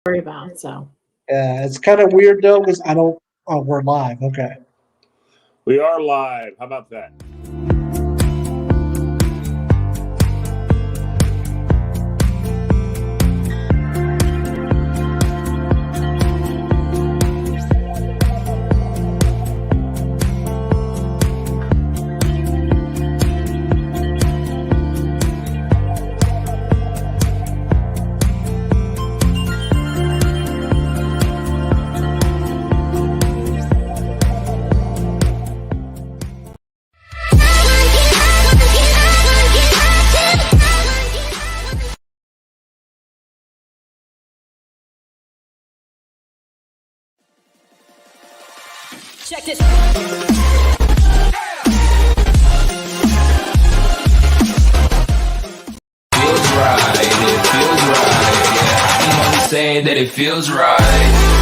worry about. So It's kind of weird though because I don't. Oh, we're live. Okay. We are live. How about that? Check it. Feels right, it feels right, yeah. I'm only saying that it feels right.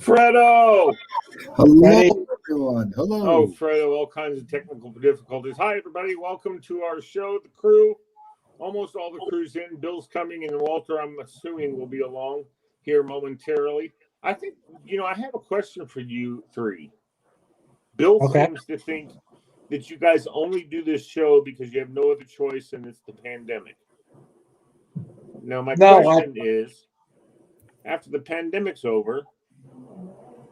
Fredo! Hello, everyone. Hello. Oh, Fredo, all kinds of technical difficulties. Hi, everybody. Welcome to our show, The Crew. Almost all the crew's in. Bill's coming, and Walter, I'm assuming, will be along here momentarily. I think, I have a question for you three. Bill seems to think that you guys only do this show because you have no other choice, and it's the pandemic. Now, my question is, after the pandemic's over,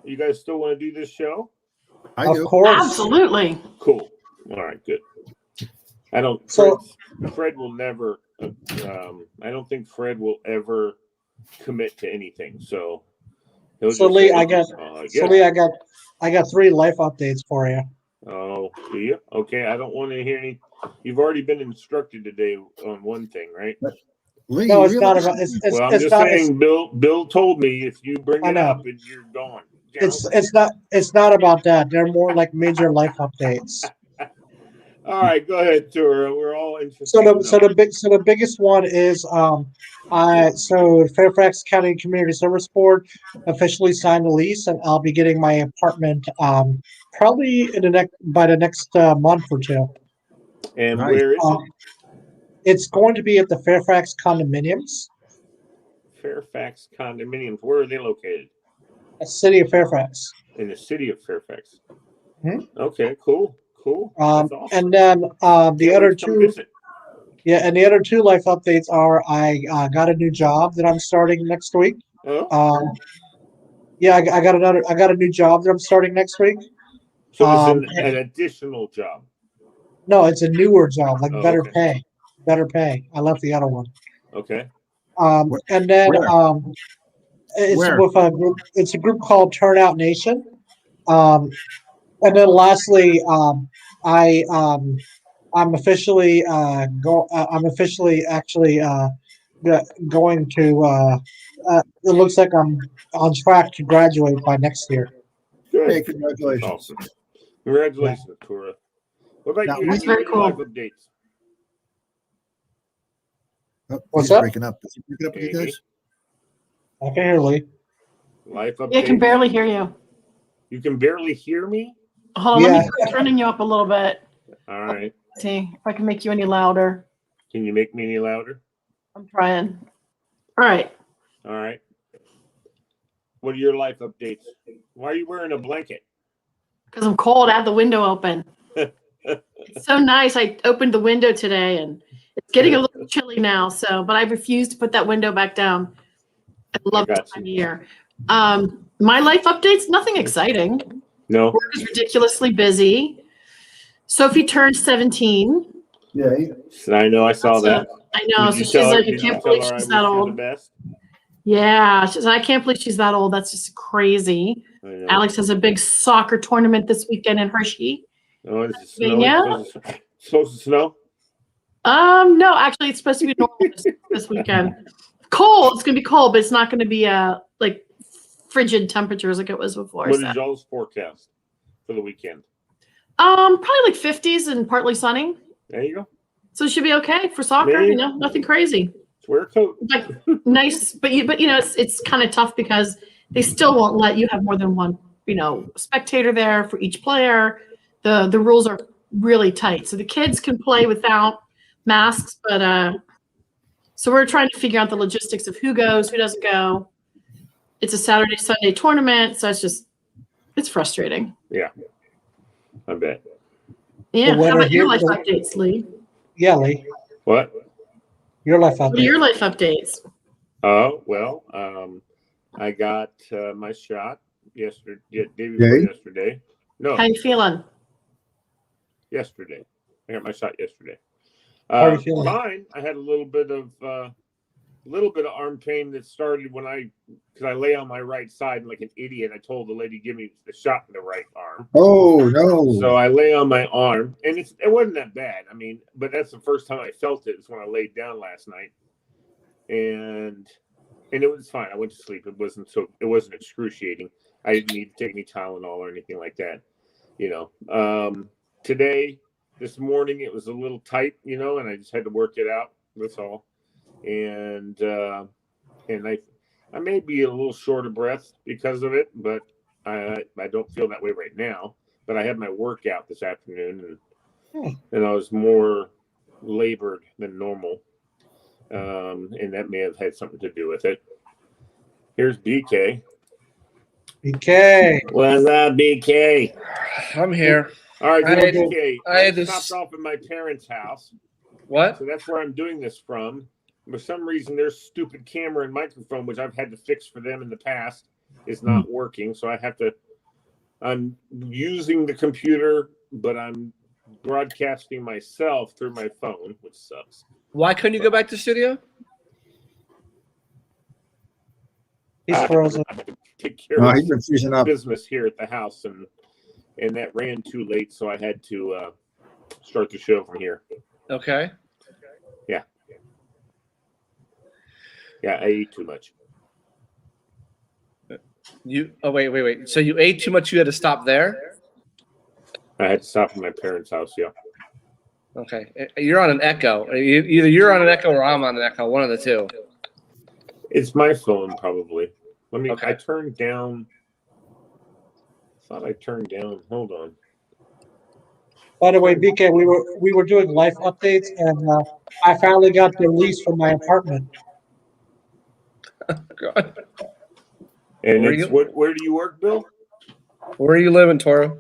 you guys still want to do this show? I do. Of course. absolutely. Cool. All right, good. Fred will never, I don't think Fred will ever commit to anything. So, Lee, I got 3 life updates for you. Oh, do you? Okay, I don't want to hear any. You've already been instructed today on one thing, right? Lee, No, it's not about. I'm just saying. Bill told me if you bring it up, you're gone. It's not about that. They're more like major life updates. All right, go ahead, Tura. We're all interested. So the biggest one is Fairfax County Community Service Board officially signed a lease, and I'll be getting my apartment probably by the next month or two. And nice. Where is it? It's going to be at the Fairfax condominiums. Fairfax condominiums. Where are they located? The city of Fairfax. In the city of Fairfax. Hmm? Okay, cool. Awesome. And then the other two. Yeah, and the other 2 life updates are I got a new job that I'm starting next week. Oh. Yeah, I got a new job that I'm starting next week. So it's an additional job. No, it's a newer job, like better pay. I left the other one. Okay. And then Where? it's Where? with a group. It's a group called Turnout Nation. And then lastly, I I'm officially I'm officially actually going to. It looks like I'm on track to graduate by next year. Good. Hey, That's congratulations. awesome. Congratulations, Tora. What about Now, you? That's Any very of your life cool. updates? Oh, What's he's up? breaking up. Is he breaking up with you Amy? guys? I can hear Lee. Life updates? Yeah, I can barely hear you. You can barely hear me? Hold on, Yeah. let me try turning you up a little bit. All right. See if I can make you any louder. Can you make me any louder? I'm trying. All right. All right. What are your life updates? Why are you wearing a blanket? Because I'm cold. I have the window open. It's so nice. I opened the window today and it's getting a little chilly now. So, but I refuse to put that window back down. I love got this time of you. year. My life updates, nothing exciting. No? Work is ridiculously busy. Sophie turned 17. Yeah. I know, I saw that. I know. Did So you she's tell her, like, I did you can't tell believe her I she's wish that her the old. best? Yeah, she's, I can't believe she's that old. That's just crazy. I know. Alex has a big soccer tournament this weekend in Hershey. Oh, is it snowing? Pennsylvania? Supposed to snow? No, actually, it's supposed to be normal this weekend. Cold. It's gonna be cold, but it's not gonna be like frigid temperatures like it was before. What So. is y'all's forecast for the weekend? Probably like 50s and partly sunny. There you go. So it should be okay for soccer. Maybe. You know, nothing crazy. Just wear a coat. Like nice, but you know, it's kind of tough because they still won't let you have more than one, spectator there for each player. The rules are really tight, so the kids can play without masks, but so we're trying to figure out the logistics of who goes, who doesn't go. It's a Saturday Sunday tournament, so it's frustrating. Yeah. I bet. Yeah. winner How about your here- life updates, Lee? Yeah, Lee. What? Your life What are update. your life updates? Oh, well, I got my shot yesterday, day before Okay. yesterday. No, How you feeling? yesterday. I got my shot yesterday. How are you feeling? Mine, I had a little bit of arm pain that started because I lay on my right side like an idiot. I told the lady, give me the shot in the right arm. Oh, no. So I lay on my arm, and it wasn't that bad. I mean, but that's the first time I felt it. Is when I laid down last night, and it was fine. I went to sleep. It wasn't excruciating. I didn't need to take any Tylenol or anything like that. Today, this morning, it was a little tight, and I just had to work it out. That's all. And I may be a little short of breath because of it, but I don't feel that way right now. But I had my workout this afternoon, and I was more labored than normal, and that may have had something to do with it. Here's BK. BK. What's up, BK? I'm here. All right, I had- BK. I had I this- stopped off at my parents' house, What? so that's where I'm doing this from. For some reason, their stupid camera and microphone, which I've had to fix for them in the past, is not working. So I'm using the computer, but I'm broadcasting myself through my phone, which sucks. Why couldn't you go back to the studio? He's frozen. I have to take care No, of he's been freezing up. business here at the house, and that ran too late, so I had to start the show from here. Okay. Yeah, I ate too much. Wait. So you ate too much, you had to stop there? I had to stop at my parents' house. Yeah. Okay. You're on an echo. Either you're on an echo or I'm on an echo, one of the two. It's my phone, probably. Okay. I turned down. Thought I turned down. Hold on. By the way, BK, we were doing life updates, and I finally got the lease for my apartment. God. And Where it's you- where do you work, Bill? Where are you living, Toro?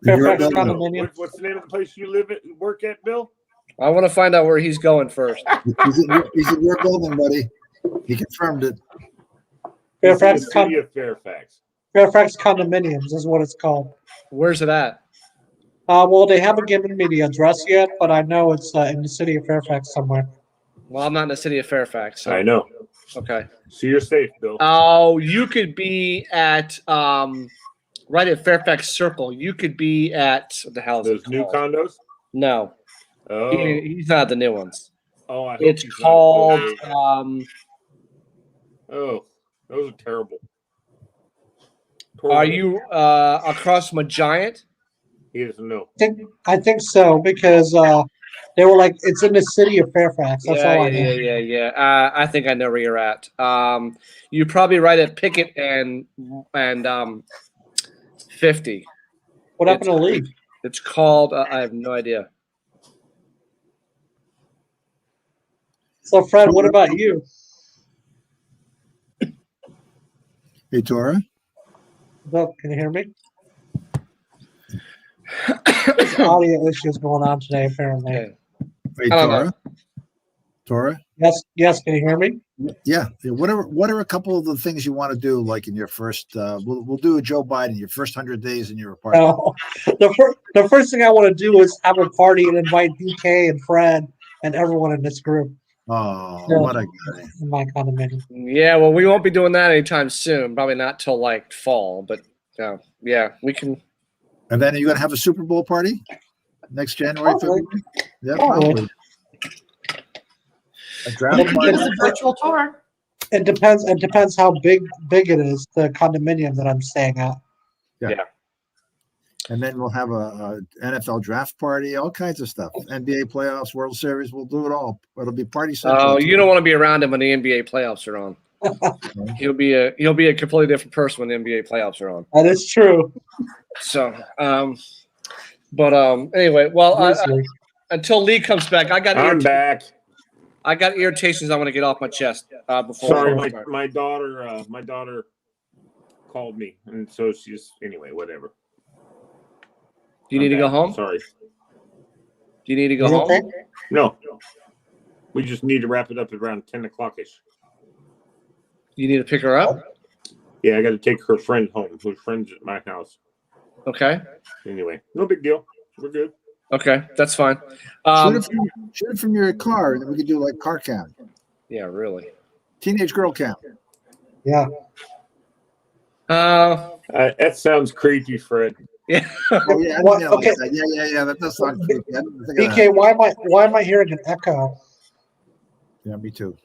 Fairfax You're right. condominium. What's the name of the place you work at, Bill? I want to find out where he's going first. He's at your building, buddy. He confirmed it. It's in the Fairfax city of Fairfax. Fairfax condominiums is what it's called. Where's it at? Well, they haven't given me the address yet, but I know it's in the city of Fairfax somewhere. Well, I'm not in the city of Fairfax. So. I know. Okay. So you're safe, Bill. Oh, you could be at right at Fairfax Circle. You could be at what the hell is Those it new called? condos. No, Oh, he's not the new ones. oh, I hope It's he's not. called. Oh, those are terrible. Are you across from a Giant? He doesn't know. I think so because they were like it's in the city of Fairfax. That's all I know. Yeah. I think I know where you're at. You're probably right at Pickett and 50. What happened to Lee? It's called. I have no idea. So Fred, what about you? Hey, Tora. Bill, can you hear me? There's audio issues going on today, apparently. Okay. Hey, I don't Tora. Tora. Yes, can you hear me? Yeah. What are a couple of the things you want to do? Like in your first, we'll do a Joe Biden. Your first 100 days in your apartment. No, the first thing I want to do is have a party and invite BK and Fred and everyone in this group. Oh, Yeah. what a guy! In my condominium. Yeah, well, we won't be doing that anytime soon. Probably not till like fall, but yeah, we can. And then are you going to have a Super Bowl party next January? Probably. February? Yeah, Probably. probably. A It draft Give party. us a virtual tour. It depends how big it is, the condominium that I'm staying at. And then we'll have a NFL draft party, all kinds of stuff. NBA playoffs, World Series, we'll do it all. It'll be party central. Oh, you don't want to be around him when the NBA playoffs are on. He'll be a completely different person when the NBA playoffs are on. That is true. So, anyway, well, until Lee comes back, I'm back. I got irritations I want to get off my chest before. Sorry, my daughter called me, and so she's anyway. Whatever. Do you need to go home? Sorry. Do you need to go You home? okay? No. We just need to wrap it up at around 10 o'clock ish. You need to pick her up? Yeah, I got to take her friend home. Her friend's at my house. Okay. Anyway, no big deal. We're good. Okay, that's fine. Shoot it from your car, and then we could do like car count. Yeah, really. Teenage girl count. Yeah. That sounds creepy, Fred. Yeah. Oh, yeah, What? yeah, Okay. yeah. That does sound creepy. I didn't think of that. BK, why am I hearing an echo? Yeah, me too.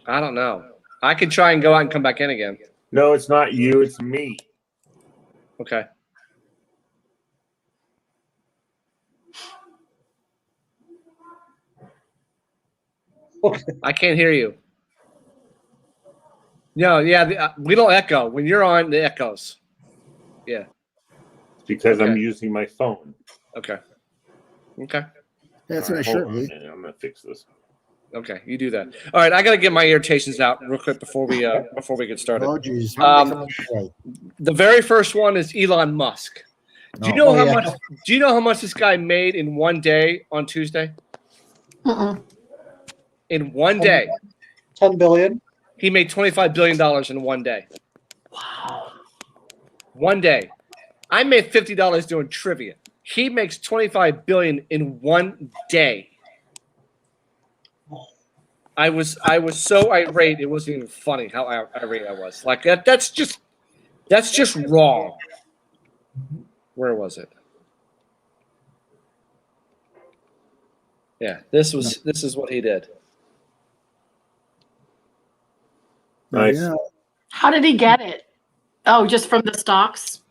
I don't know. I could try and go out and come back in again. No, it's not you. It's me. Okay. I can't hear you. No, yeah, we don't echo. When you're on, the echoes. Yeah. It's because I'm Okay. using my phone. Okay. Yeah, that's All a right, nice hold shirt, on a Lee. minute. I'm going to fix this. Okay, you do that. All right, I got to get my irritations out real quick before we get started. Oh, geez. The very first one is Elon Musk. Do you Oh. know Oh, how yeah. much? Do you know how much this guy made in one day on Tuesday? In one day, 10 billion. he made $25 billion in one day. Wow. One day. I made $50 doing trivia. He makes $25 billion in one day. I was so irate it wasn't even funny how irate I was. Like that's just wrong. Where was it? Yeah, this is what he did. Nice. Yeah. How did he get it? Oh, just from the stocks?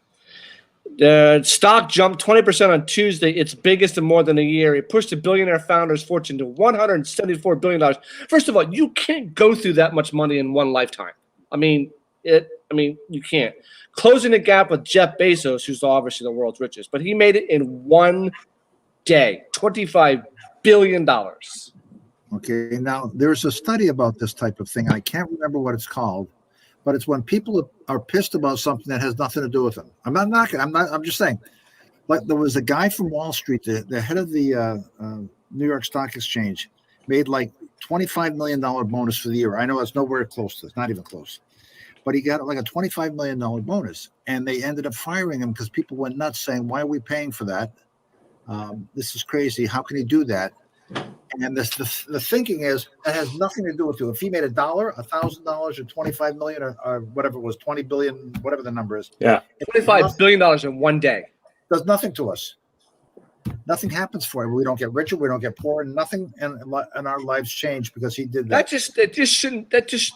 The stock jumped 20% on Tuesday, its biggest in more than a year. It pushed the billionaire founder's fortune to $174 billion. First of all, you can't go through that much money in one lifetime. I mean, you can't. Closing the gap with Jeff Bezos, who's obviously the world's richest, but he made it in one day, $25 billion. Okay. Now, there's a study about this type of thing. I can't remember what it's called, but it's when people are pissed about something that has nothing to do with them. I'm just saying. Like there was a guy from Wall Street, the head of the New York Stock Exchange, made like $25 million bonus for the year. I know it's nowhere close to, it's not even close. But he got like a $25 million bonus, and they ended up firing him because people went nuts saying, "Why are we paying for that? This is crazy. How can he do that?" And the thinking is it has nothing to do with you. If he made $1, $1,000, or 25 million, or whatever it was, 20 billion, whatever the number is. Yeah. $25 billion in one day. Does nothing to us. Nothing happens for him. We don't get richer. We don't get poorer. Nothing in our lives change because he did that. That just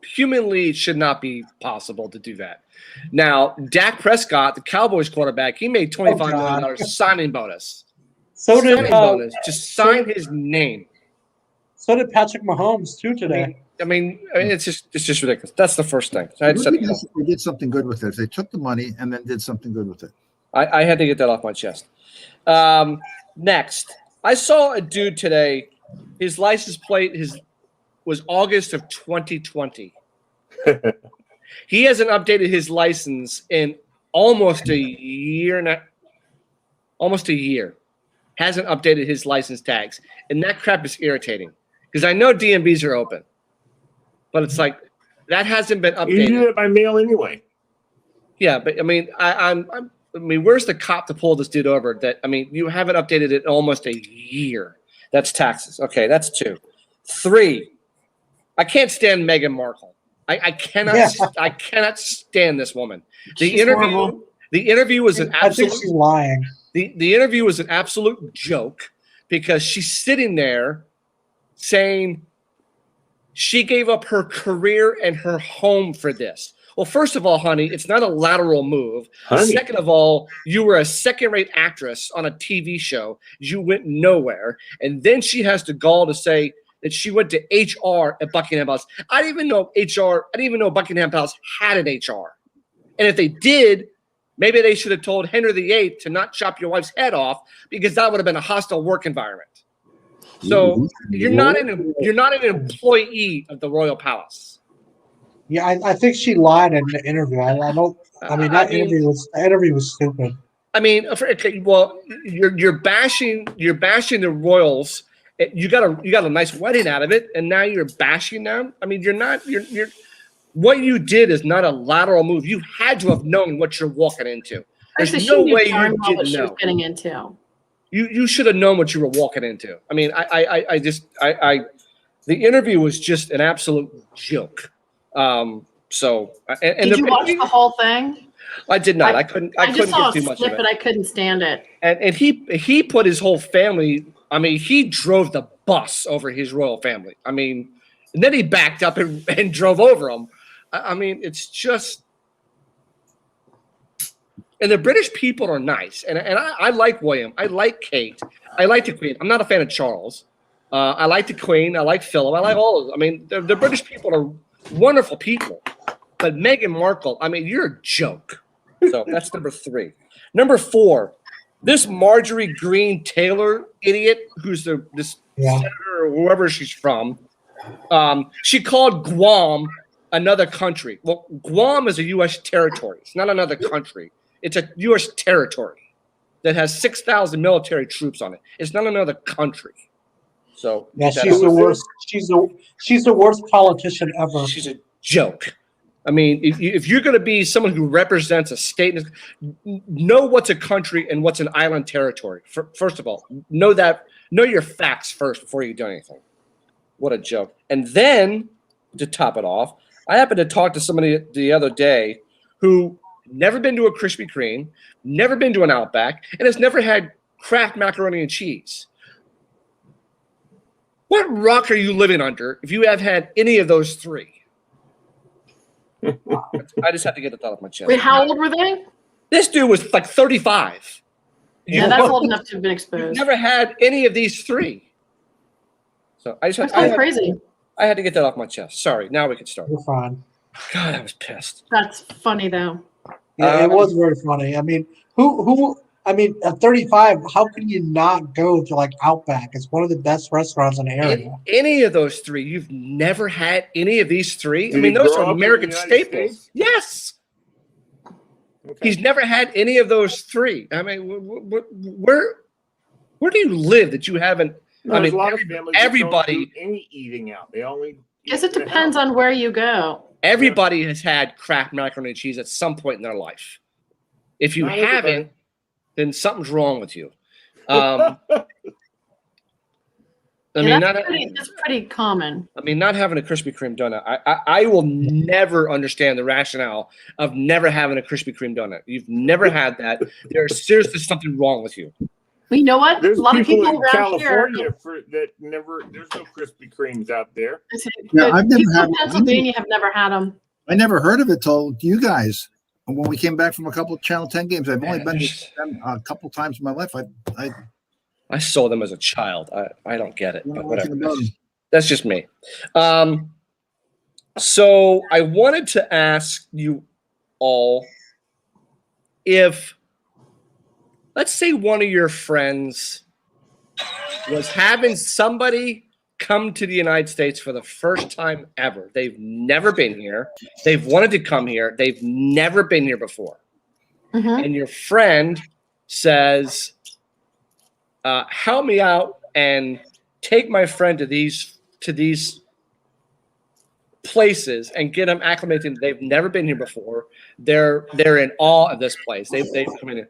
humanly should not be possible to do that. Now, Dak Prescott, the Cowboys quarterback, he made $25 million signing bonus. So did Signing bonus. Just sign his name. So did Patrick Mahomes too today. I mean, it's just ridiculous. That's the first thing. So I had to set it up. They did something good with it. They took the money and then did something good with it. I had to get that off my chest. Next, I saw a dude today. His license plate was August of 2020. He hasn't updated his license in almost a year now. Almost a year. Hasn't updated his license tags. And that crap is irritating. Because I know DMVs are open. But it's like, that hasn't been updated. You do it by mail anyway. Yeah, but I mean, I mean, where's the cop to pull this dude over? You haven't updated it in almost a year. That's taxes. Okay, that's 2. 3, I can't stand Meghan Markle. I cannot stand this woman. The interview was an absolute. I think she's lying. The interview was an absolute joke because she's sitting there saying she gave up her career and her home for this. Well, first of all, honey, it's not a lateral move. Honey. Second of all, you were a second-rate actress on a TV show. You went nowhere. And then she has the gall to say that she went to HR at Buckingham Palace. I didn't even know Buckingham Palace had an HR. And if they did, maybe they should have told Henry VIII to not chop your wife's head off because that would have been a hostile work environment. So you're not an employee of the Royal Palace. Yeah, I think she lied in the interview. That interview was stupid. I mean, okay, well, you're bashing the royals. You got a nice wedding out of it, and now you're bashing them. I mean, you're what you did is not a lateral move. You had to have known what you're walking into. There's no way you didn't know. Getting into. You should have known what you were walking into. I mean, the interview was just an absolute joke. Did you watch the whole thing? I did not. I couldn't just saw get too a much slip, of it. but I couldn't stand it. And he put his whole family. I mean, he drove the bus over his royal family. I mean, and then he backed up and drove over them. I mean, it's just. And the British people are nice, and I like William. I like Kate. I like the Queen. I'm not a fan of Charles. I like the Queen. I like Philip. I like all of them. I mean, the British people are wonderful people. But Meghan Markle, I mean, you're a joke. So that's number 3. Number 4, this Marjorie Greene Taylor idiot, who's this senator or whoever she's from, she called Guam another country. Well, Guam is a U.S. territory. It's not another country. It's a U.S. territory that has 6,000 military troops on it. It's not another country. So yeah, she's the worst. She's the worst politician ever. She's a joke. I mean, if you're going to be someone who represents a state, know what's a country and what's an island territory. First of all, know your facts first before you do anything. What a joke. And then, to top it off, I happened to talk to somebody the other day who never been to a Krispy Kreme, never been to an Outback, and has never had Kraft macaroni and cheese. What rock are you living under if you have had any of those 3? I just had to get the thought off my chest. Wait, how old were they? This dude was like 35. Yeah, that's old enough to have been exposed. Never had any of these 3. So I just crazy. I had to get that off my chest. Sorry. Now we can start. You're fine. God, I was pissed. That's funny though. Yeah, it was very funny. I mean, at 35, how can you not go to like Outback? It's one of the best restaurants in the area. Any of those 3, you've never had any of these 3? Did I mean, he those grow are up in American the United staples. States? Yes. Okay. He's never had any of those 3. I mean, where do you live that you haven't? No, I mean, a lot of families that everybody. don't do any eating out. They only. Guess it depends on where you go. Everybody has had Kraft macaroni and cheese at some point in their life. If you Not haven't, everybody. then something's wrong with you. I Yeah, mean, that's pretty common. I mean, not having a Krispy Kreme donut. I will never understand the rationale of never having a Krispy Kreme donut. You've never had that. There's seriously something wrong with you. Well, you know what? There's A lot of people people in around California here. that never. There's no Krispy Kremes out there. Yeah, I've never People had. in Pennsylvania have never had them. I never heard of it till you guys. And when we came back from a couple of Channel 10 games, I've only Yeah, been to them a couple times in my life. I saw them as a child. I don't get it, You know but whatever. nothing about 'em. That's just me. So I wanted to ask you all if, let's say, one of your friends was having somebody come to the United States for the first time ever. They've never been here. They've wanted to come here. They've never been here before. Mhm. And your friend says, help me out and take my friend to these places and get them acclimated. They've never been here before. They're in awe of this place. They've come in.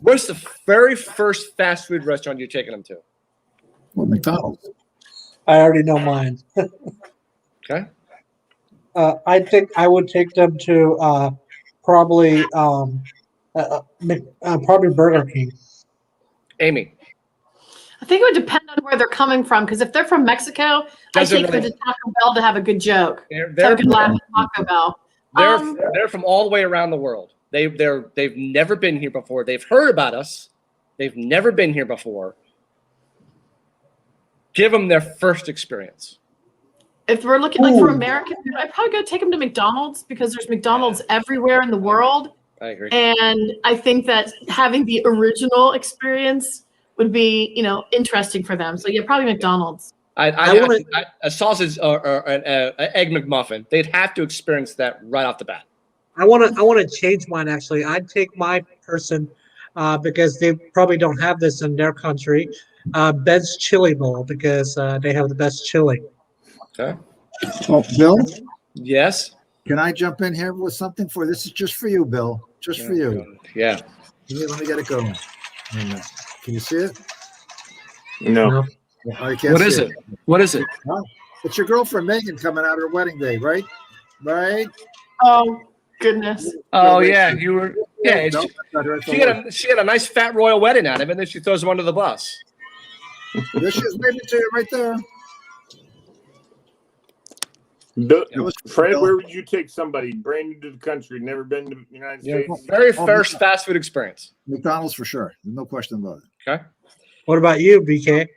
What's the very first fast food restaurant you're taking them to? Well, McDonald's. I already know mine. Okay. I think I would take them to probably probably Burger King. Amy. I think it would depend on where they're coming from. Because if they're from Mexico, I Doesn't take them really- to Taco Bell to have a good joke. They're Have a good laugh at Taco Bell. they're from all the way around the world. They've never been here before. They've heard about us. They've never been here before. Give them their first experience. If we're looking like for American food, I'd probably go take them to McDonald's because there's McDonald's everywhere in the world. I agree. And I think that having the original experience would be, interesting for them. So yeah, probably McDonald's. A sausage or an egg McMuffin. They'd have to experience that right off the bat. I want to change mine actually. I'd take my person because they probably don't have this in their country. Ben's Chili Bowl because they have the best chili. Okay. Oh, Bill, Yes. can I jump in here with something for this? Is just for you, Bill. Just for you. Yeah. Let me get it going. Wait a minute. Can you see it? No. Oh, you can't What see is it? What is it? It's your girlfriend Megan coming out her wedding day, right? Right? Oh goodness. Oh yeah, you were. Yeah, No, that's not her. It's she a got a nice fat royal wedding out of it, and then she throws him under the bus. There she is, waving to you right there. Fred, where would you take somebody brand new to the country, never been to the United States? Very first fast food experience. McDonald's for sure. There's no question about it. Okay. What about you, BK?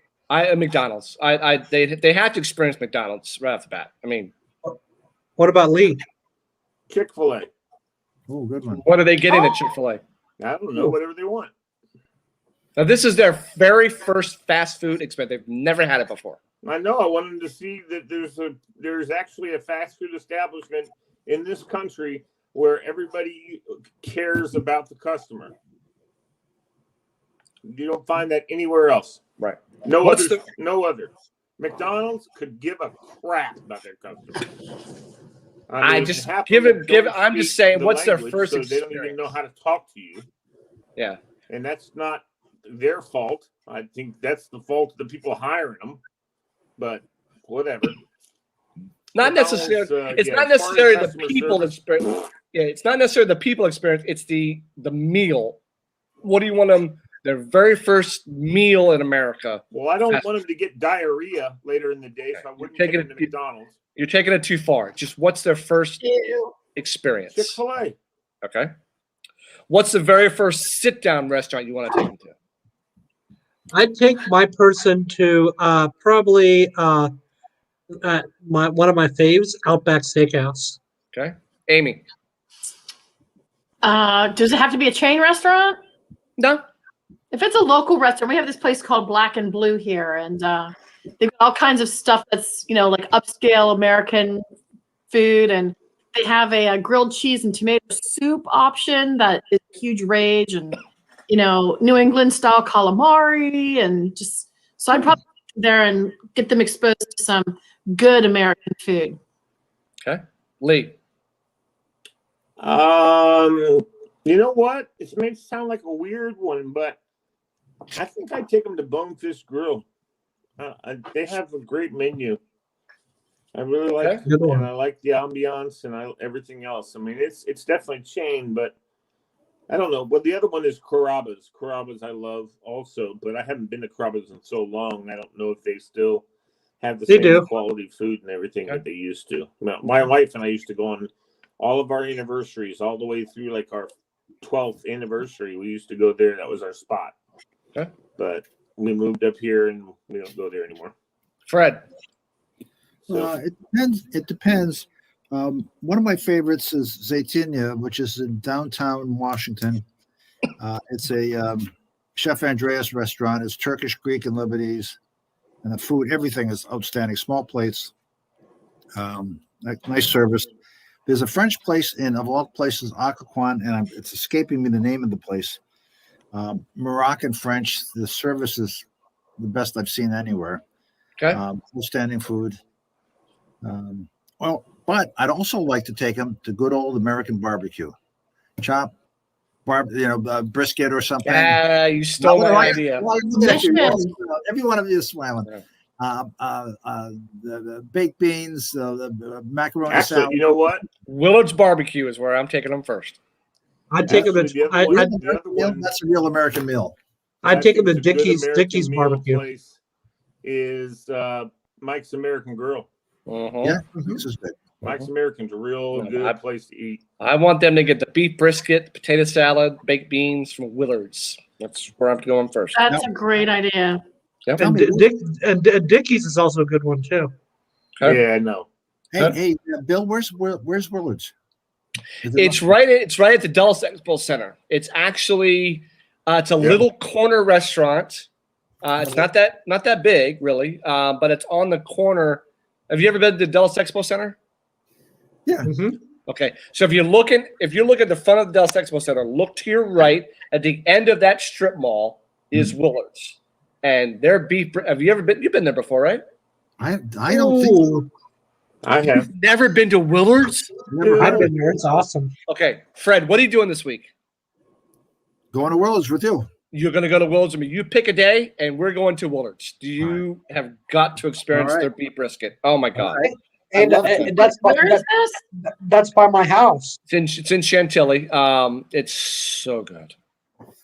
McDonald's. They have to experience McDonald's right off the bat. I mean, What about Lee? Chick-fil-A. Oh, good one. what are they getting at Chick-fil-A? I don't know, whatever they want. Now, this is their very first fast food experience. They've never had it before. I know. I wanted to see that there's actually a fast food establishment in this country where everybody cares about the customer. You don't find that anywhere else. Right. No other. McDonald's could give a crap about their customers. I mean, just half give of it. them don't I'm just speak saying, the what's their language, first so experience? they don't even know how to talk to you. Yeah. And that's not their fault. I think that's the fault of the people hiring them. But whatever. Not necessarily. It's not necessarily the people experience. Yeah, it's not necessarily the people experience. It's the meal. What do you want them? Their very first meal in America. Well, I don't want them to get diarrhea later in the day, so I wouldn't take them to McDonald's. You're taking it too far. Just what's their first experience? Chick-fil-A. Okay. What's the very first sit-down restaurant you want to take them to? I'd take my person to probably one of my faves, Outback Steakhouse. Okay. Amy. Does it have to be a chain restaurant? No. If it's a local restaurant, we have this place called Black and Blue here, and they've got all kinds of stuff that's like upscale American food, and they have a grilled cheese and tomato soup option that is a huge rage, and New England style calamari, and just so I'd probably go there and get them exposed to some good American food. Okay. Lee. You know what? It may sound like a weird one, but I think I'd take them to Bonefish Grill. They have a great menu. I really like Okay. it, and I like the ambiance and everything else. I mean, it's definitely chain, but I don't know. Well, the other one is Carrabba's. Carrabba's I love also, but I haven't been to Carrabba's in so long. I don't know if they still have the same quality food and everything that they used to. My wife and I used to go on all of our anniversaries, all the way through like our 12th anniversary. We used to go there. That was our spot. Okay. But we moved up here and we don't go there anymore. Fred. So, It depends. It depends. One of my favorites is Zaytinya, which is in downtown Washington. It's a Chef Andreas restaurant. It's Turkish, Greek, and Lebanese, and the food, everything is outstanding. Small plates, nice service. There's a French place of all places, Occoquan, and it's escaping me the name of the place. Moroccan French. The service is the best I've seen anywhere. Okay. Outstanding food. But I'd also like to take them to good old American barbecue, brisket or something. Yeah, you stole my idea. Every one of you is smiling. The baked beans, the macaroni salad. You know what? Willard's Barbecue is where I'm taking them first. I'd take them the other one. That's a real American meal. I'd take them to a good Dickie's American barbecue. Place is Mike's American Grill. Yeah, this is good. Mike's American's a real good place to eat. I want them to get the beef brisket, potato salad, baked beans from Willard's. That's where I'm going first. That's a great idea. Yep. And Dickie's is also a good one too. Okay. Yeah, I know. Hey, Bill, where's Willard's? It's right at the Dulles Expo Center. It's actually it's a little corner restaurant. It's not that big really, but it's on the corner. Have you ever been to the Dulles Expo Center? Yeah. Mm-hmm. Okay, so if you look at the front of the Dulles Expo Center, look to your right. At the end of that strip mall is Willard's, and their beef. Have you ever been? You've been there before, right? I don't think so. I have never been to Willard's. I've been there. It's awesome. Okay, Fred, what are you doing this week? Going to Willard's with you. You're going to go to Willard's with me. You pick a day, and we're going to Willard's. You have got to experience their beef brisket. Oh my God! And that's by my house. It's in Chantilly. It's so good.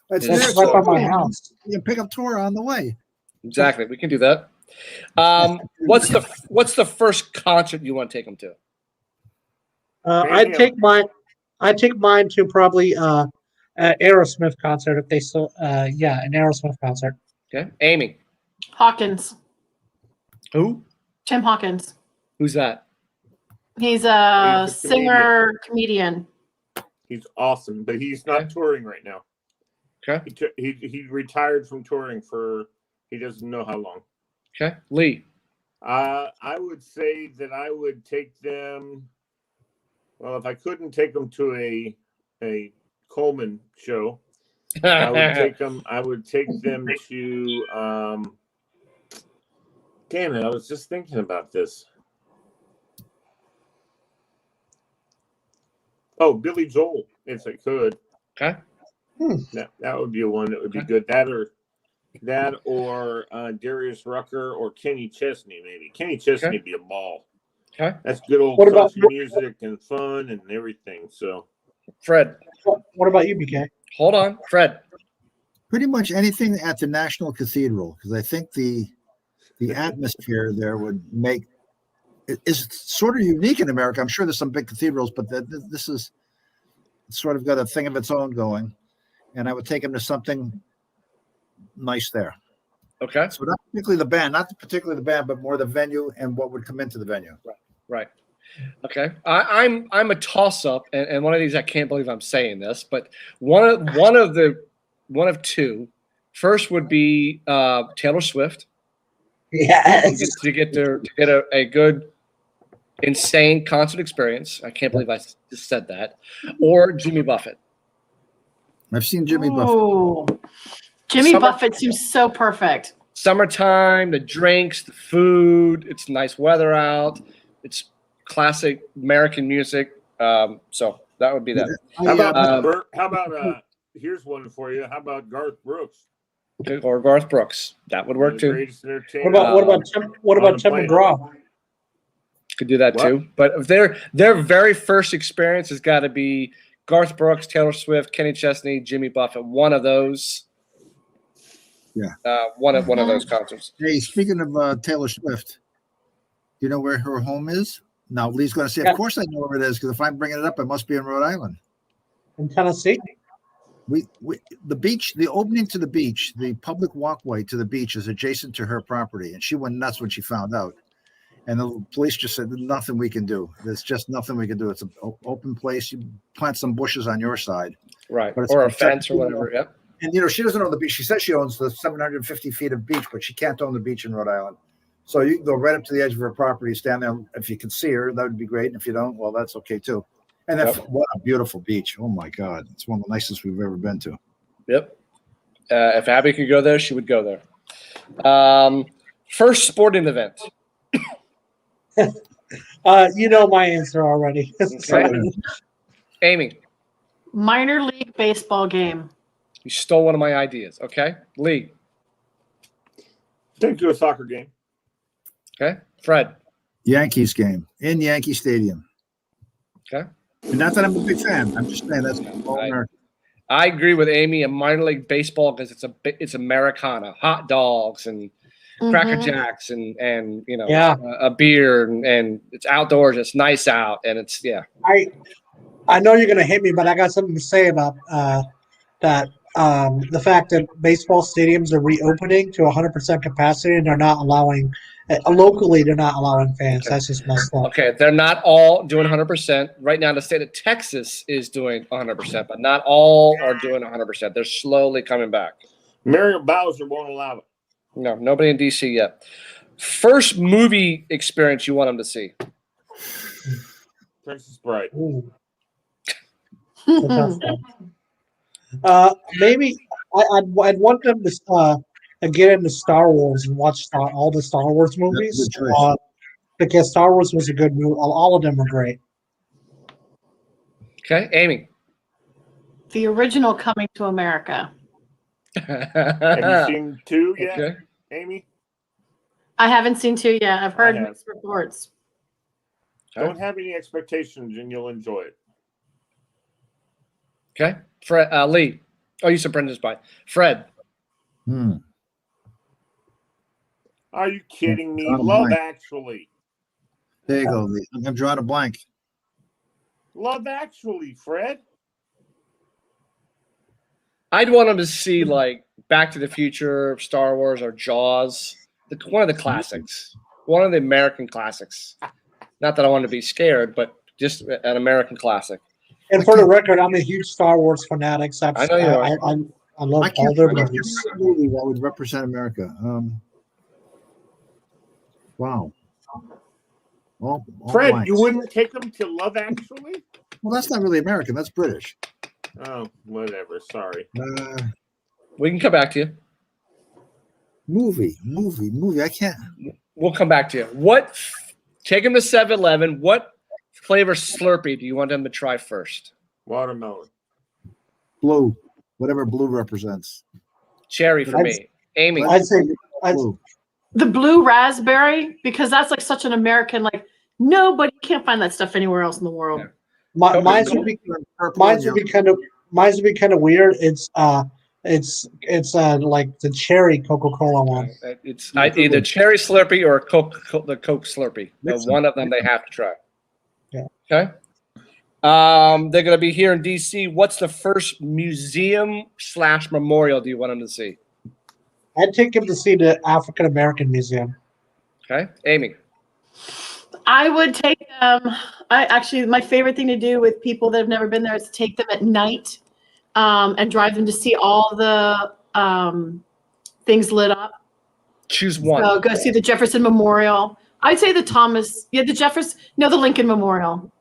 It's right by my house. You can pick up Tora on the way. Exactly. We can do that. What's the first concert you want to take them to? I'd take mine to probably Aerosmith concert if they still an Aerosmith concert. Okay, Amy. Hawkins. Who? Tim Hawkins. Who's that? He's a singer, comedian. He's awesome, but he's not touring right now. Okay. He retired from touring for he doesn't know how long. Okay, Lee. I would say that I would take them. Well, if I couldn't take them to a Coleman show, I would take them. I would take them to. Damn it! I was just thinking about this. Oh, Billy Joel, if I could. Okay. That would be one that would be good. That or Darius Rucker or Kenny Chesney, maybe. Kenny Chesney would be a ball. Okay. That's good old country music and fun and everything. So, Fred. What about you, BK? Hold on, Fred. Pretty much anything at the National Cathedral, because I think the atmosphere there would make it is sort of unique in America. I'm sure there's some big cathedrals, but this is sort of got a thing of its own going. And I would take him to something nice there. Okay. So not particularly the band, but more the venue and what would come into the venue. Right. Okay. I'm a toss up, and one of these I can't believe I'm saying this, but one of two. First would be Taylor Swift. Yes. To get a good, insane concert experience. I can't believe I just said that. Or Jimmy Buffett. I've seen Jimmy Buffett. Jimmy Buffett seems so perfect. Summertime, the drinks, the food. It's nice weather out. It's classic American music. So that would be that. How about here's one for you. How about Garth Brooks? Or Garth Brooks. That would work too. What about Tim McGraw? Could do that too. But if their very first experience has got to be Garth Brooks, Taylor Swift, Kenny Chesney, Jimmy Buffett. One of those. Yeah. One of those concerts. Hey, speaking of Taylor Swift, do you know where her home is? Now, Lee's going to say, of course I know where it is, because if I'm bringing it up, it must be in Rhode Island. In Tennessee? The beach, the opening to the beach, the public walkway to the beach is adjacent to her property, and she went nuts when she found out. And the police just said, "There's nothing we can do. There's just nothing we can do. It's an open place. You plant some bushes on your side, right, or a fence or whatever." Yep. And she doesn't own the beach. She says she owns the 750 feet of beach, but she can't own the beach in Rhode Island. So you can go right up to the edge of her property, stand there. If you can see her, that would be great. And if you don't, well, that's okay too. And what a beautiful beach! Oh my God, it's one of the nicest we've ever been to. Yep. If Abby could go there, she would go there. First sporting event. You know my answer already. Amy. Minor league baseball game. You stole one of my ideas. Okay. Lee. Take to a soccer game. Okay. Fred. Yankees game in Yankee Stadium. Okay. And not that I'm a big fan. I'm just saying that's all American. I agree with Amy. A minor league baseball because it's Americana, hot dogs and Cracker Jacks and a beer and it's outdoors. It's nice out and it's I know you're gonna hate me, but I got something to say about that. The fact that baseball stadiums are reopening to 100% capacity and they're not allowing locally. They're not allowing fans. That's just messed up. Okay, they're not all doing 100%. Right now, the state of Texas is doing 100%, but not all are doing 100%. They're slowly coming back. Mario Bowser won't allow it. No, nobody in DC yet. First movie experience you want them to see? Princess Bride. Maybe I'd want them to get into Star Wars and watch all the Star Wars movies because Star Wars was a good movie. All of them were great. Okay, Amy. The original Coming to America. Have you seen 2 yet, okay. Amy? I haven't seen 2 yet. I've heard mixed reports. Don't have any expectations and you'll enjoy it. Okay. Fred, Lee. Oh, you said Brendan's by. Fred. Are you kidding me? Love Actually. There you go, Lee. I'm drawing a blank. Love Actually, Fred. I'd want them to see like Back to the Future, Star Wars, or Jaws. One of the classics. One of the American classics. Not that I want to be scared, but just an American classic. And for the record, I'm a huge Star Wars fanatic. So I know you are. I love all their movies. A movie that would represent America. Wow. All Fred, blanks. you wouldn't take them to Love Actually? Well, that's not really American. That's British. Oh, whatever. Sorry. We can come back to you. Movie. I can't. We'll come back to you. Take them to 7-Eleven. What flavor Slurpee do you want them to try first? Watermelon. Blue. Whatever blue represents. Cherry for me. Amy. I'd say blue. The blue raspberry, because that's like such an American, like nobody can't find that stuff anywhere else in the world. Mine's would be kind of weird. It's like the cherry Coca-Cola one. It's either cherry Slurpee or the Coke Slurpee. One of them they have to try. Yeah. Okay. They're going to be here in DC. What's the first museum/memorial do you want them to see? I'd take him to see the African American Museum. Okay, Amy. I would take them. My favorite thing to do with people that have never been there is to take them at night and drive them to see all the things lit up. Choose one. So go see the Jefferson Memorial. I'd say the Lincoln Memorial.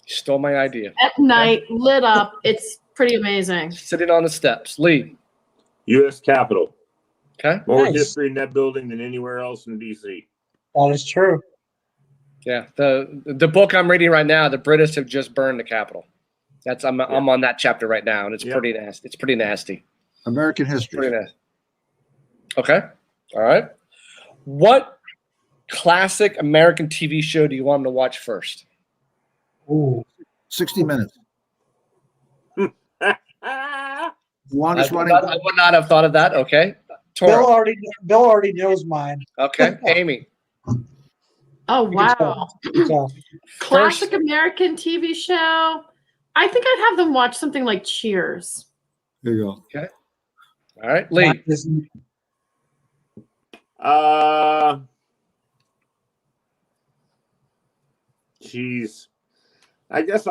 You stole my idea. At night, lit up. It's pretty amazing. Sitting on the steps. Lee. U.S. Capitol. Okay. More history in that building than anywhere else in D.C. That is true. Yeah. The book I'm reading right now, the British have just burned the Capitol. I'm on that chapter right now, and it's pretty nasty. It's pretty nasty. American history. Pretty nasty. Okay. All right. What classic American TV show do you want them to watch first? Ooh. 60 Minutes. Ah, Longest running. I would not have thought of that. Okay. Bill Tora. already knows mine. Okay. Amy. Oh You can wow. tell. Classic American TV show. I think I'd have them watch something like Cheers. There you go. Okay. All right. Lee. Mine is- Jeez. I guess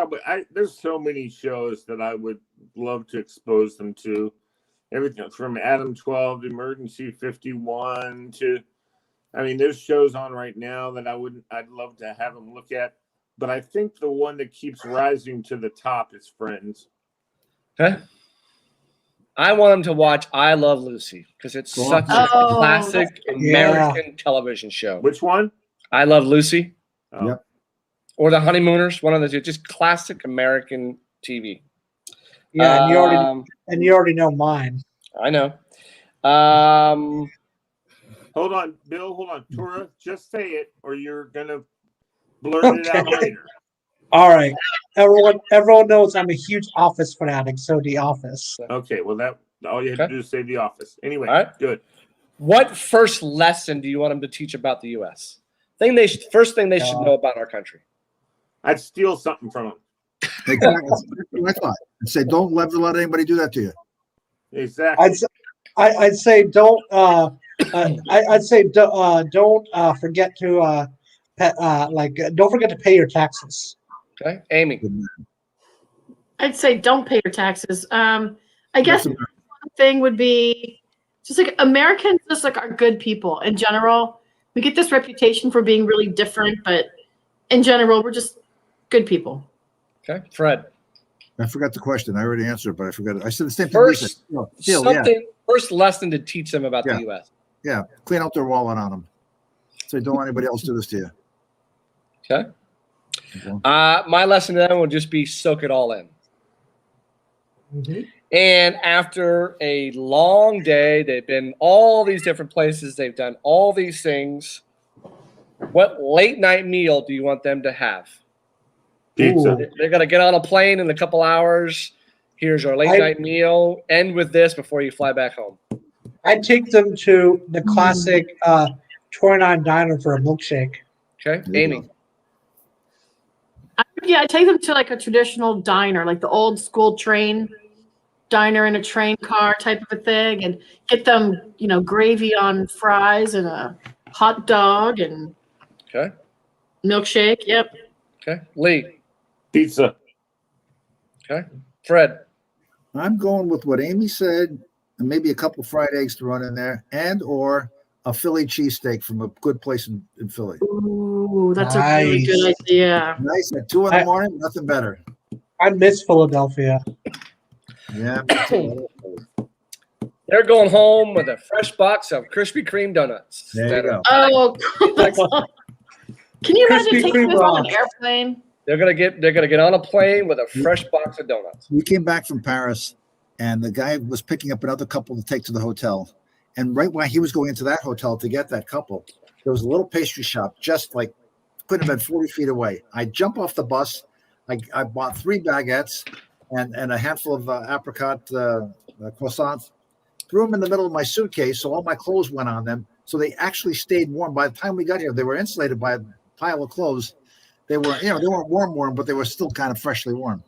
there's so many shows that I would love to expose them to. Everything from Adam 12 to Emergency 51 to, I mean, there's shows on right now that I'd love to have them look at. But I think the one that keeps rising to the top is Friends. Okay. I want them to watch I Love Lucy because it's such a Oh, classic American television show. Which one? I Love Lucy. Oh. Yep. Or The Honeymooners, one of those, just classic American TV. Yeah, and you already know mine. I know. Hold on, Bill. Hold on. Tora, just say it or you're going to blurt it out later. All right, everyone knows I'm a huge Office fanatic. So The Office. Okay, well, that all you had to do is say The Office. Anyway, All right. Good. What first lesson do you want them to teach about the U.S.? First thing they should know about our country. I'd steal something from them. Exactly. That's why. And say, don't let anybody do that to you. Exactly. I'd say don't. I'd say don't forget to don't forget to pay your taxes. Okay, Amy. I'd say don't pay your taxes. I guess one thing would be just like Americans, just like are good people in general. We get this reputation for being really different, but in general, we're just good people. Okay, Fred. I forgot the question. I already answered, but I forgot. I said the same thing. First, Lisa. first lesson to teach them about the U.S. Yeah, clean out their wallet on them. So don't let anybody else do this to you. Okay. My lesson to them will just be soak it all in. Mm-hmm. And after a long day, they've been all these different places. They've done all these things. What late night meal do you want them to have? Pizza. They're going to get on a plane in a couple hours. Here's our late night meal. End with this before you fly back home. I'd take them to the classic 29 Diner for a milkshake. Okay, Amy. I'd take them to like a traditional diner, like the old school train diner in a train car type of a thing, and get them, gravy on fries and a hot dog and milkshake. Yep. Okay, Lee. Pizza. Okay, Fred. I'm going with what Amy said, and maybe a couple fried eggs to run in there, and or a Philly cheesesteak from a good place in Philly. Ooh, that's a really good idea. Nice at 2 in the morning, nothing better. I miss Philadelphia. Yeah. They're going home with a fresh box of Krispy Kreme donuts. There you go. Oh, can you imagine Krispy taking Kreme this on an rocks. airplane? They're gonna get on a plane with a fresh box of donuts. We came back from Paris, and the guy was picking up another couple to take to the hotel. And right while he was going into that hotel to get that couple, there was a little pastry shop just like couldn't have been 40 feet away. I jump off the bus. I bought 3 baguettes and a handful of apricot croissants, threw them in the middle of my suitcase, so all my clothes went on them. So they actually stayed warm. By the time we got here, they were insulated by a pile of clothes. They were, they weren't warm, but they were still kind of freshly warm.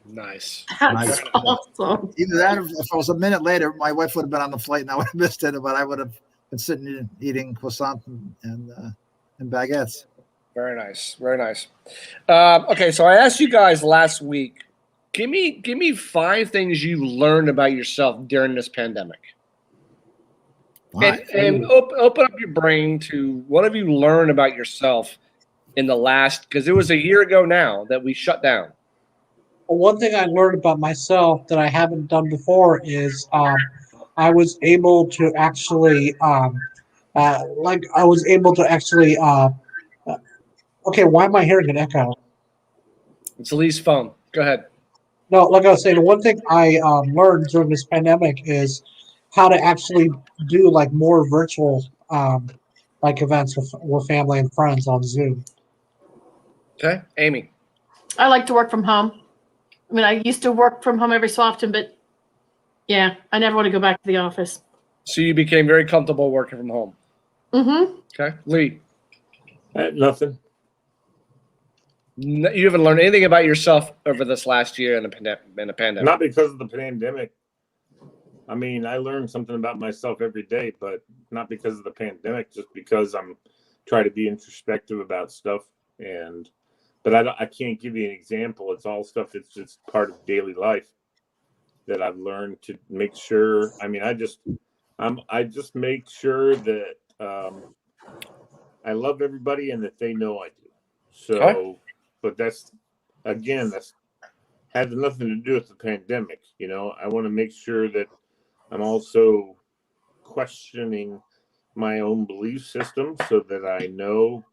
Nice. That's awesome. Either that, or if I was a minute later, my wife would have been on the flight and I would have missed it, but I would have been sitting eating croissant and baguettes. Very nice. Very nice. Okay, so I asked you guys last week. Give me 5 things you learned about yourself during this pandemic. And open up your brain to what have you learned about yourself in the last, because it was a year ago now that we shut down. Well, one thing I learned about myself that I haven't done before is I was able to actually okay, why am I hearing an echo? It's Lee's phone. Go ahead. No, like I was saying, the one thing I learned during this pandemic is how to actually do like more virtual like events with family and friends on Zoom. Okay, Amy. I like to work from home. I mean, I used to work from home every so often, but yeah, I never want to go back to the office. So you became very comfortable working from home. Mm-hmm. Okay, Lee. Nothing. You haven't learned anything about yourself over this last year in the pandemic. Not because of the pandemic. I mean, I learned something about myself every day, but not because of the pandemic. Just because I'm trying to be introspective about stuff, but I can't give you an example. It's all stuff that's just part of daily life that I've learned to make sure. I mean, I just make sure that I love everybody and that they know I do. So. Okay. But that's has nothing to do with the pandemic. I want to make sure that I'm also questioning my own belief system so that I know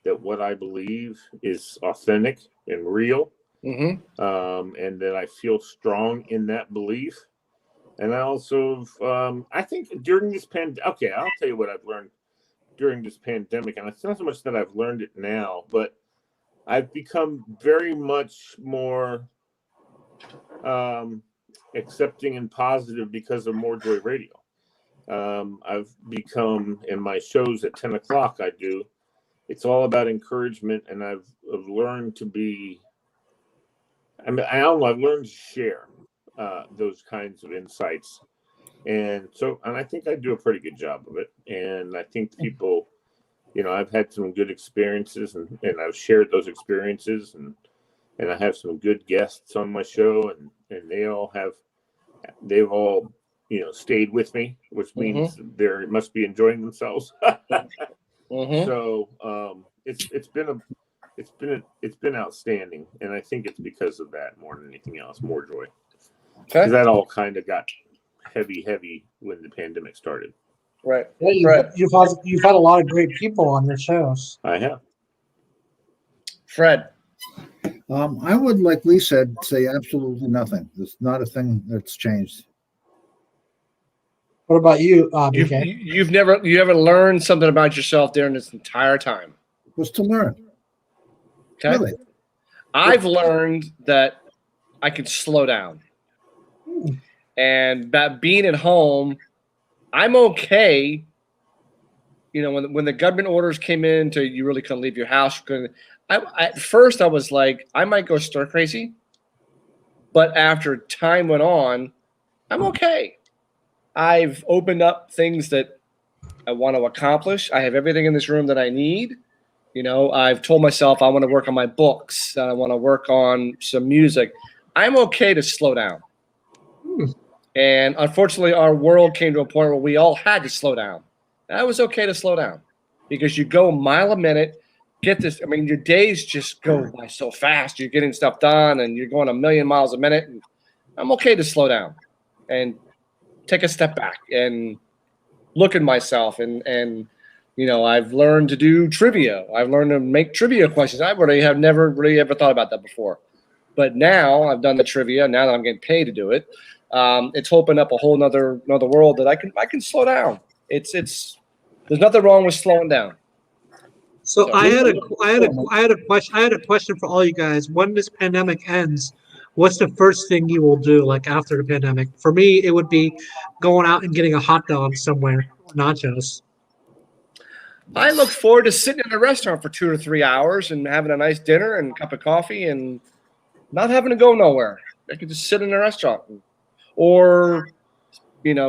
that what I believe is authentic and real, and that I feel strong in that belief. And I also, I think during this okay, I'll tell you what I've learned during this pandemic, and it's not so much that I've learned it now, but I've become very much more accepting and positive because of MoreJoy Radio. I've become, in my shows at 10 o'clock, it's all about encouragement, and I've learned to be, I don't know, I've learned to share those kinds of insights. And I think I do a pretty good job of it. And I think people, I've had some good experiences and I've shared those experiences and I have some good guests on my show and they've all, stayed with me, which means they must be enjoying themselves. So it's been outstanding. And I think it's because of that more than anything else, MoreJoy. Because that all kind of got heavy when the pandemic started. Right. Yeah, you've had a lot of great people on your shows. I have. Fred. I would, like Lee said, say absolutely nothing. It's not a thing that's changed. What about you, BK? You ever learned something about yourself during this entire time? What's to learn? Okay. Really? I've learned that I can slow down. And that being at home, I'm okay. When the government orders came in to you really couldn't leave your house. At first I was like, I might go stir crazy. But after time went on, I'm okay. I've opened up things that I want to accomplish. I have everything in this room that I need. I've told myself I want to work on my books. I want to work on some music. I'm okay to slow down. And unfortunately, our world came to a point where we all had to slow down. And it was okay to slow down because you go a mile a minute. Get this. I mean, your days just go by so fast. You're getting stuff done and you're going a million miles a minute. And I'm okay to slow down and take a step back and look at myself. And I've learned to do trivia. I've learned to make trivia questions. I have never really ever thought about that before. But now I've done the trivia. Now that I'm getting paid to do it. It's opened up a whole another world that I can slow down. There's nothing wrong with slowing down. So I had a question for all you guys. When this pandemic ends, what's the first thing you will do, like after the pandemic? For me, it would be going out and getting a hot dog somewhere, nachos. I look forward to sitting in a restaurant for 2 or 3 hours and having a nice dinner and a cup of coffee and not having to go nowhere. I could just sit in a restaurant or,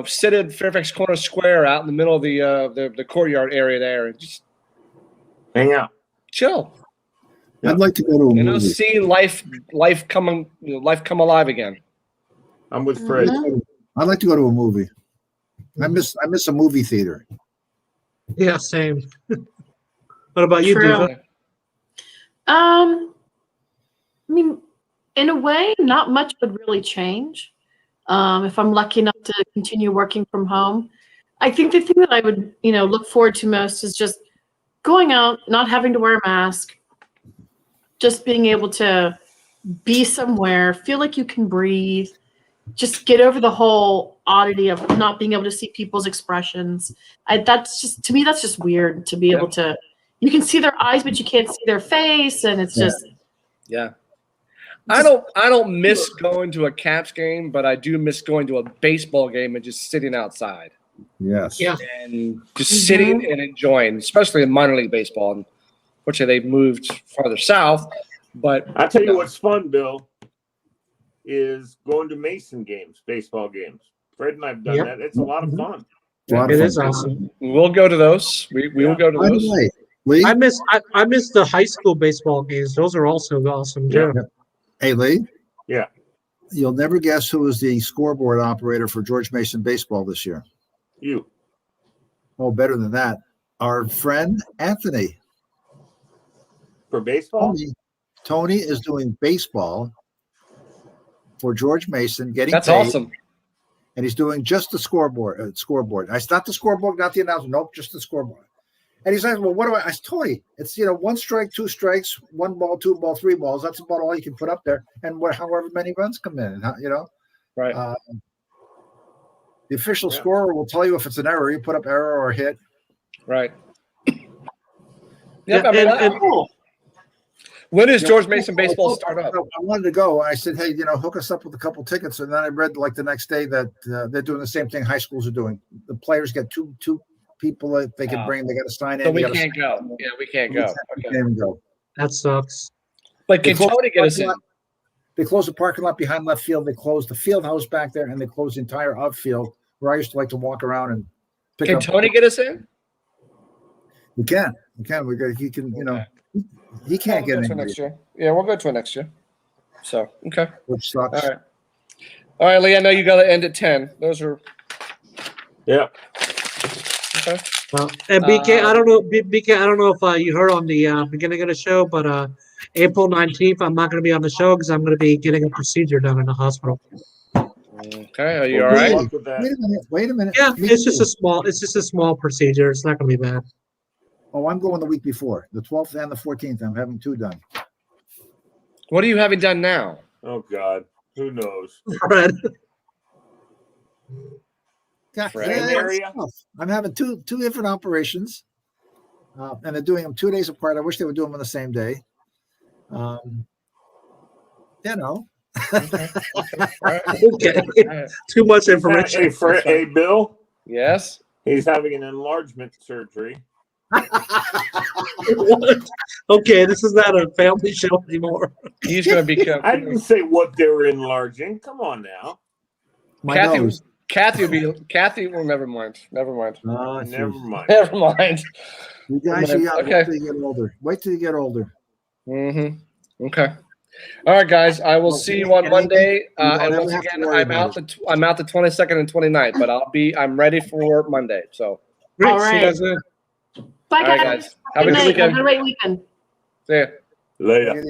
sit at Fairfax Corner Square out in the middle of the courtyard area there and just hang out, chill. I'd like to go to a movie. See life come alive again. I'm with Fred. I'd like to go to a movie. I miss a movie theater. Yeah, same. What about you, True. Diva? I mean, in a way, not much would really change. If I'm lucky enough to continue working from home, I think the thing that I would, look forward to most is just going out, not having to wear a mask, just being able to be somewhere, feel like you can breathe, just get over the whole oddity of not being able to see people's expressions. That's just, to me, that's just weird to be able to. You can see their eyes, but you can't see their face, and it's just. Yeah. I don't miss going to a Caps game, but I do miss going to a baseball game and just sitting outside. Yes. Yeah. And just sitting and enjoying, especially in minor league baseball. And fortunately, they've moved farther south. But I'll tell you what's fun, Bill, is going to Mason games, baseball games. Fred and I've done that. It's a lot of fun. It is awesome. We'll go to those. We will go to By those. the way, Lee. I miss the high school baseball games. Those are also awesome too. Hey, Lee. Yeah. You'll never guess who was the scoreboard operator for George Mason baseball this year. You. Oh, better than that. Our friend Anthony. For baseball? Tony is doing baseball for George Mason, getting That's paid, awesome. and he's doing just the scoreboard. It's not the scoreboard, not the announcer. Nope, just the scoreboard. And he's like, well, what do I said, Tony, it's, 1 strike, 2 strikes, 1 ball, 2 ball, 3 balls. That's about all you can put up there. And however many runs come in, Right. The official scorer will tell you if it's an error. You put up error or hit. Right. Yeah, When does George Mason baseball start up? I wanted to go. I said, hey, hook us up with a couple tickets. And then I read the next day that they're doing the same thing high schools are doing. The players get two people that they can bring. They got to sign in. So we can't go. Yeah, we can't go. We can't even go. That sucks. But can Tony get us in? They close the parking lot behind left field. They close the field house back there, and they close the entire outfield where I used to like to walk around and pick up. Can Tony get us in? We can. He can. He can't get in next year. Yeah, we'll go to it next year. So, okay. Which sucks. All right, Lee, I know you got to end at 10. Those are. Yeah. Okay. And BK, I don't know if you heard on the beginning of the show, but April 19th, I'm not going to be on the show because I'm going to be getting a procedure done in the hospital. Okay, are you all right? Wait a minute. Yeah, it's just a small procedure. It's not going to be bad. Oh, I'm going the week before, the 12th and the 14th. I'm having 2 done. What are you having done now? Oh, God. Who knows? Fred. God, area? I'm having two different operations, and they're doing them 2 days apart. I wish they would do them on the same day. Okay. Too much information. Hey, Bill. Yes. He's having an enlargement surgery. Okay, this is not a family show anymore. He's going to be. I didn't say what they were enlarging. Come on now. Kathy. Well, never mind. Never mind. Never mind. You guys, wait till you get older. Wait till you get older. Mm-hmm. Okay. All right, guys. I will see you on Monday. And once again, I'm out the 22nd and 29th, but I'm ready for Monday. So. Great. All right. See you guys then. Bye, All right, guys. Have a good weekend. Have a great weekend. See ya. Later.